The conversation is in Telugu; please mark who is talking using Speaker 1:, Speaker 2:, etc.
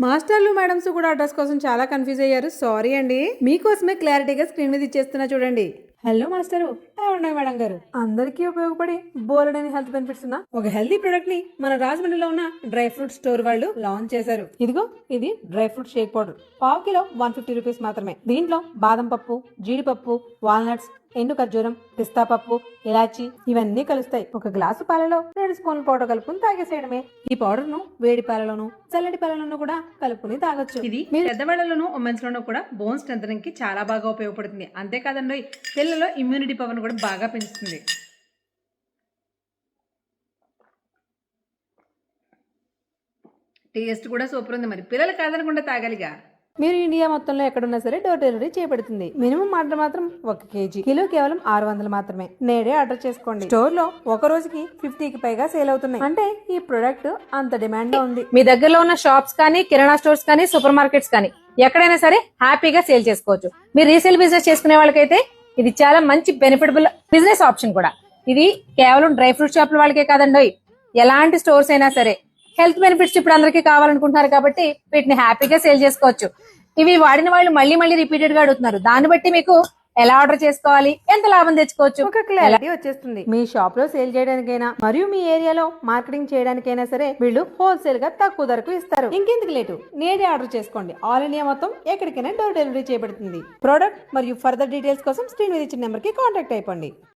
Speaker 1: మాస్టర్లు మేడమ్స్ కూడా అడ్రస్ కోసం చాలా కన్ఫ్యూజ్ అయ్యారు. సారీ అండి, మీకోసమే క్లారిటీగా స్క్రీన్ మీద ఇచ్చేస్తున్నా చూడండి. హలో మాస్టరు, ఉన్నాయి మేడం గారు. అందరికీ ఉపయోగపడి బోలెడని హెల్త్ బెనిఫిట్స్ ఉన్న ఒక హెల్తీ ప్రొడక్ట్ ని మన రాజమండ్రిలో ఉన్న డ్రై ఫ్రూట్ స్టోర్ వాళ్ళు లాంచ్ చేశారు. ఇదిగో ఇది డ్రై ఫ్రూట్ షేక్ పౌడర్. పావు కిలో 150 రూపీస్ మాత్రమే. దీంట్లో బాదం పప్పు, జీడిపప్పు, వాల్నట్స్, ఎండు ఖర్జూరం, పిస్తా పప్పు, ఇలాచి ఇవన్నీ కలుస్తాయి. ఒక గ్లాసు పాలలో 2 స్పూన్ల పౌడర్ కలుపుకుని తాగేసేయడమే. ఈ పౌడర్ ను వేడి పాలలోను చల్లటి పాలలోను కూడా కలుపుకుని తాగొచ్చు. ఇది మీ పెద్దవాళ్లలోను ఉమెన్స్ లోను కూడా బోన్ స్ట్రెంథనింగ్ కి చాలా బాగా ఉపయోగపడుతుంది. అంతేకాదండి, పిల్లల్లో ఇమ్యూనిటీ పవర్ కూడా బాగా పెంచుతుంది. టేస్ట్ కూడా సూపర్ ఉంది. మరి పిల్లలు కాదనకుండా తాగాలిగా. మీరు ఇండియా మొత్తంలో ఎక్కడున్నా సరే డోర్ డెలివరీ చేయబడుతుంది. మినిమం ఆర్డర్ మాత్రం 1 కేజీ, కిలో కేవలం 600 మాత్రమే. నేడే ఆర్డర్ చేసుకోండి. స్టోర్ లో ఒక రోజుకి 50కి పైగా సేల్ అవుతున్నాయి. అంటే ఈ ప్రొడక్ట్ అంత డిమాండ్ లో ఉంది.
Speaker 2: మీ దగ్గరలో ఉన్న షాప్స్ కానీ, కిరాణా స్టోర్స్ కానీ, సూపర్ మార్కెట్స్ కానీ ఎక్కడైనా సరే హ్యాపీగా సేల్ చేసుకోవచ్చు. మీరు రీసేల్ బిజినెస్ చేసుకునే వాళ్ళకైతే ఇది చాలా మంచి బెనిఫిటబుల్ బిజినెస్ ఆప్షన్ కూడా. ఇది కేవలం డ్రై ఫ్రూట్ షాపుల వాళ్ళకే కాదండి, ఎలాంటి స్టోర్స్ అయినా సరే హెల్త్ బెనిఫిట్స్ ఇప్పుడు అందరికీ కావాలనుకుంటున్నారు కాబట్టి వీటిని హ్యాపీగా సేల్ చేసుకోవచ్చు. ఇవి వాడిన వాళ్ళు మళ్ళీ మళ్ళీ రిపీటెడ్ గా అడుగుతున్నారు. దాన్ని బట్టి మీకు ఎలా ఆర్డర్ చేసుకోవాలి, ఎంత లాభం తెచ్చుకోవచ్చు
Speaker 1: ఒక క్లారిటీ వచ్చేస్తుంది. మీ షాప్ లో సేల్ చేయడానికైనా మరియు మీ ఏరియాలో మార్కెటింగ్ చేయడానికైనా సరే వీళ్ళు హోల్సేల్ గా తక్కువ ధరకు ఇస్తారు. ఇంకెందుకు లేటు, నేడే ఆర్డర్ చేసుకోండి. ఆల్ ఇండియా మొత్తం ఎక్కడికైనా డోర్ డెలివరీ చేయబడుతుంది. ప్రోడక్ట్ మరియు ఫర్దర్ డీటెయిల్స్ కోసం స్క్రీన్ మీద ఇచ్చిన నెంబర్ కి కాంటాక్ట్ అయిపోండి.